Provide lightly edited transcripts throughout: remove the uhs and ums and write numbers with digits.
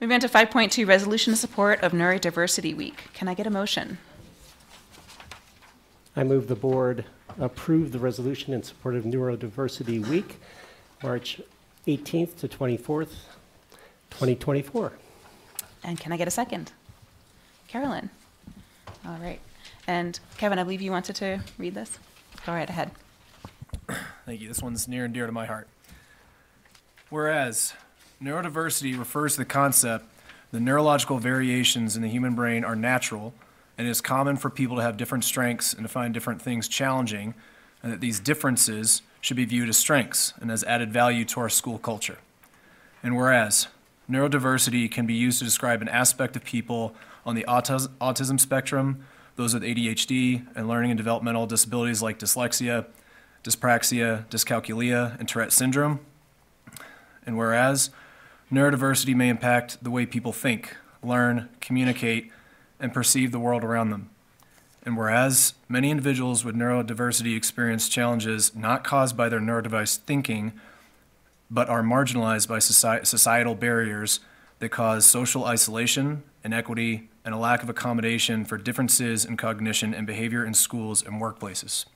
Moving on to 5.2, resolution in support of Neurodiversity Week. Can I get a motion? I move the board approve the resolution in support of Neurodiversity Week, March 18th to 24th, 2024. And can I get a second? Carolyn. All right. And Kevin, I believe you wanted to read this. Go right ahead. Thank you. This one's near and dear to my heart. Whereas neurodiversity refers to the concept that neurological variations in the human brain are natural, and it is common for people to have different strengths and to find different things challenging, and that these differences should be viewed as strengths and as added value to our school culture. And whereas neurodiversity can be used to describe an aspect of people on the autism spectrum, those with ADHD and learning and developmental disabilities like dyslexia, dyspraxia, dyscalculia, and Tourette syndrome. And whereas neurodiversity may impact the way people think, learn, communicate, and perceive the world around them. And whereas many individuals with neurodiversity experience challenges not caused by their neurodiverse thinking, but are marginalized by societal barriers that cause social isolation, inequity, and a lack of accommodation for differences in cognition and behavior in schools and workplaces.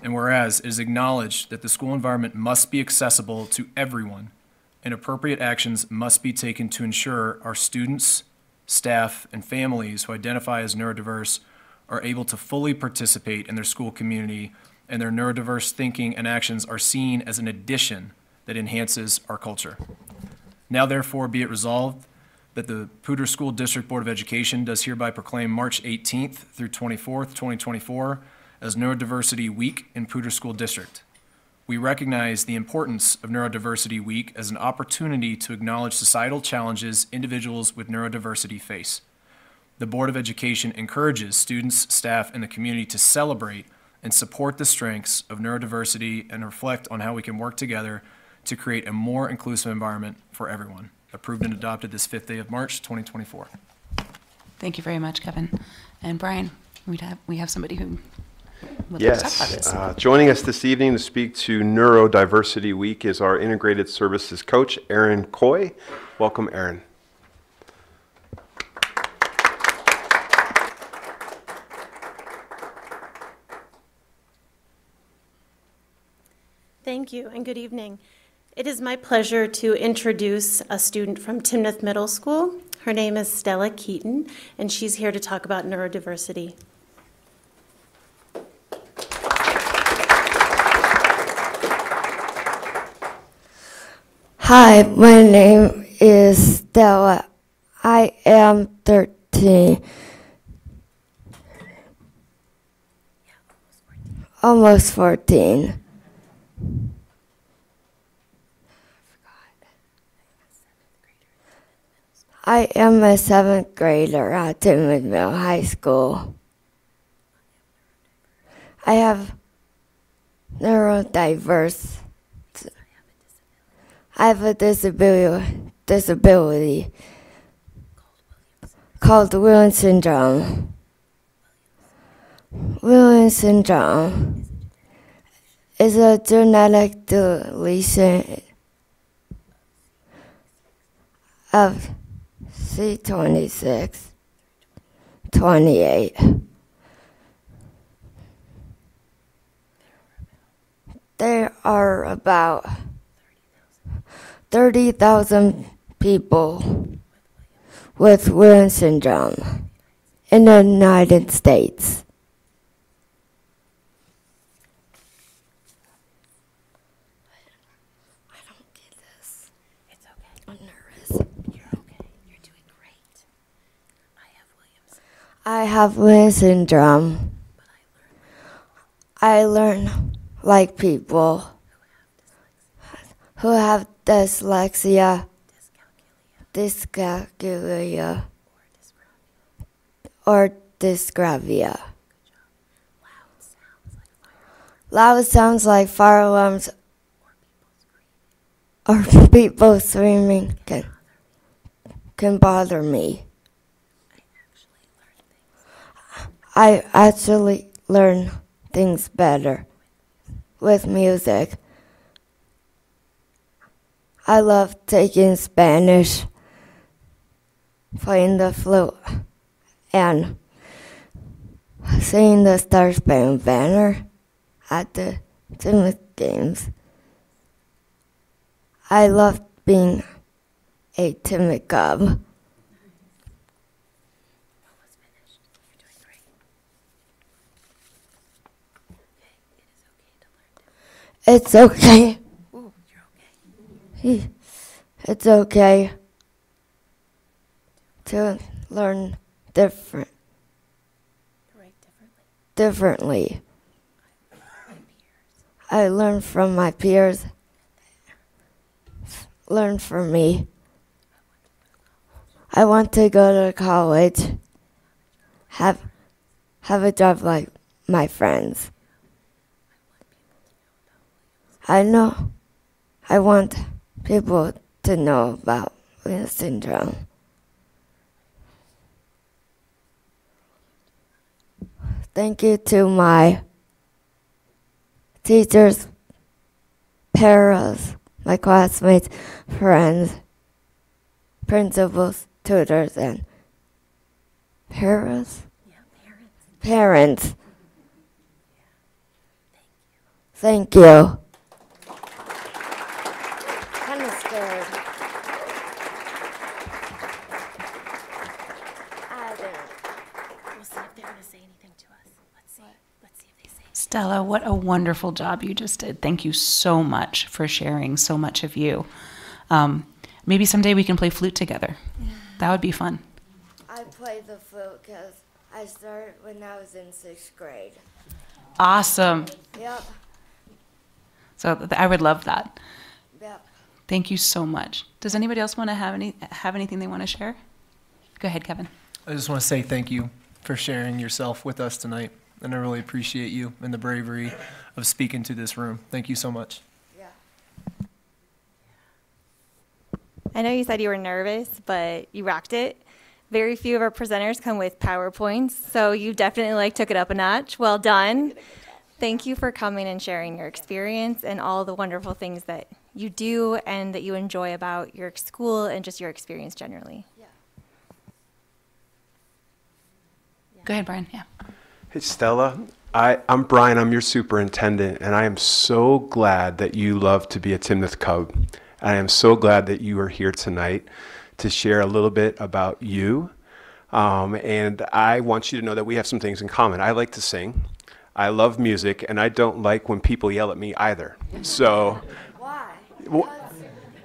And whereas it is acknowledged that the school environment must be accessible to everyone, and appropriate actions must be taken to ensure our students, staff, and families who identify as neurodiverse are able to fully participate in their school community, and their neurodiverse thinking and actions are seen as an addition that enhances our culture. Now therefore be it resolved that the Poudre School District Board of Education does hereby proclaim March 18th through 24th, 2024 as Neurodiversity Week in Poudre School District. We recognize the importance of Neurodiversity Week as an opportunity to acknowledge societal challenges individuals with neurodiversity face. The Board of Education encourages students, staff, and the community to celebrate and support the strengths of neurodiversity and reflect on how we can work together to create a more inclusive environment for everyone. Approved and adopted this 5th day of March, 2024. Thank you very much, Kevin. And Brian, we have somebody who would like to talk about this. Joining us this evening to speak to Neurodiversity Week is our Integrated Services Coach, Erin Coy. Welcome, Erin. Thank you, and good evening. It is my pleasure to introduce a student from Timnath Middle School. Her name is Stella Keaton, and she's here to talk about neurodiversity. Hi, my name is Stella. I am 13. Almost 14. I am a 7th grader at Timnath Middle High School. I have neurodiverse. I have a disability called Williams syndrome. Williams syndrome is a genetic deletion of C26, 28. There are about 30,000 people with Williams syndrome in the United States. I don't get this. It's okay. I'm nervous. You're okay. You're doing great. I have Williams syndrome. But I learn like people who have dyslexia, dyscalculia, or dysgraphia. Loud sounds like fire alarms or people screaming can bother me. I actually learn things better with music. I love taking Spanish playing the flute and singing the Star Spangled Banner at the Timid games. I loved being a timid cub. It's okay. Ooh, you're okay. It's okay to learn differently. I learn from my peers. Learn from me. I want to go to college. Have a job like my friends. I want people to know about Williams syndrome. Thank you to my teachers, parents, my classmates, friends, principals, tutors, and parents. Parents. Thank you. Kind of scared. We'll see if they're going to say anything to us. Let's see if they say. Stella, what a wonderful job you just did. Thank you so much for sharing so much of you. Maybe someday we can play flute together. That would be fun. I play the flute because I started when I was in 6th grade. Awesome. Yep. So I would love that. Yep. Thank you so much. Does anybody else want to have anything they want to share? Go ahead, Kevin. I just want to say thank you for sharing yourself with us tonight, and I really appreciate you and the bravery of speaking to this room. Thank you so much. Yeah. I know you said you were nervous, but you rocked it. Very few of our presenters come with PowerPoints, so you definitely took it up a notch. Well done. Thank you for coming and sharing your experience and all the wonderful things that you do and that you enjoy about your school and just your experience generally. Go ahead, Brian. Yeah. Hey, Stella. I'm Brian. I'm your superintendent, and I am so glad that you love to be a Timnath Cub. I am so glad that you are here tonight to share a little bit about you. And I want you to know that we have some things in common. I like to sing. I love music, and I don't like when people yell at me either. So, Why?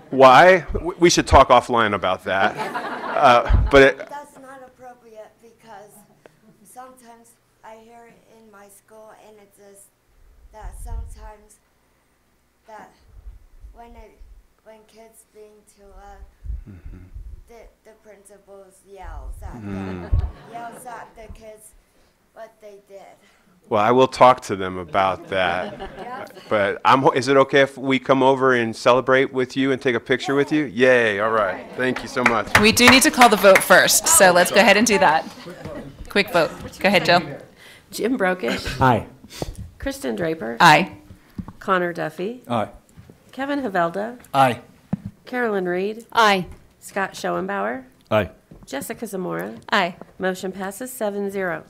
why? We should talk offline about that. That's not appropriate because sometimes I hear it in my school and it says that sometimes that when kids being too loud, the principals yells at them, yells at the kids what they did. Well, I will talk to them about that. But is it okay if we come over and celebrate with you and take a picture with you? Yay, all right. Thank you so much. We do need to call the vote first, so let's go ahead and do that. Quick vote. Go ahead, Jill. Jim Brokish. Aye. Kristen Draper. Aye. Connor Duffy. Aye. Kevin Havelda. Aye. Carolyn Reed. Aye. Scott Schoenbauer. Aye. Jessica Zamora. Aye. Motion passes 7-0.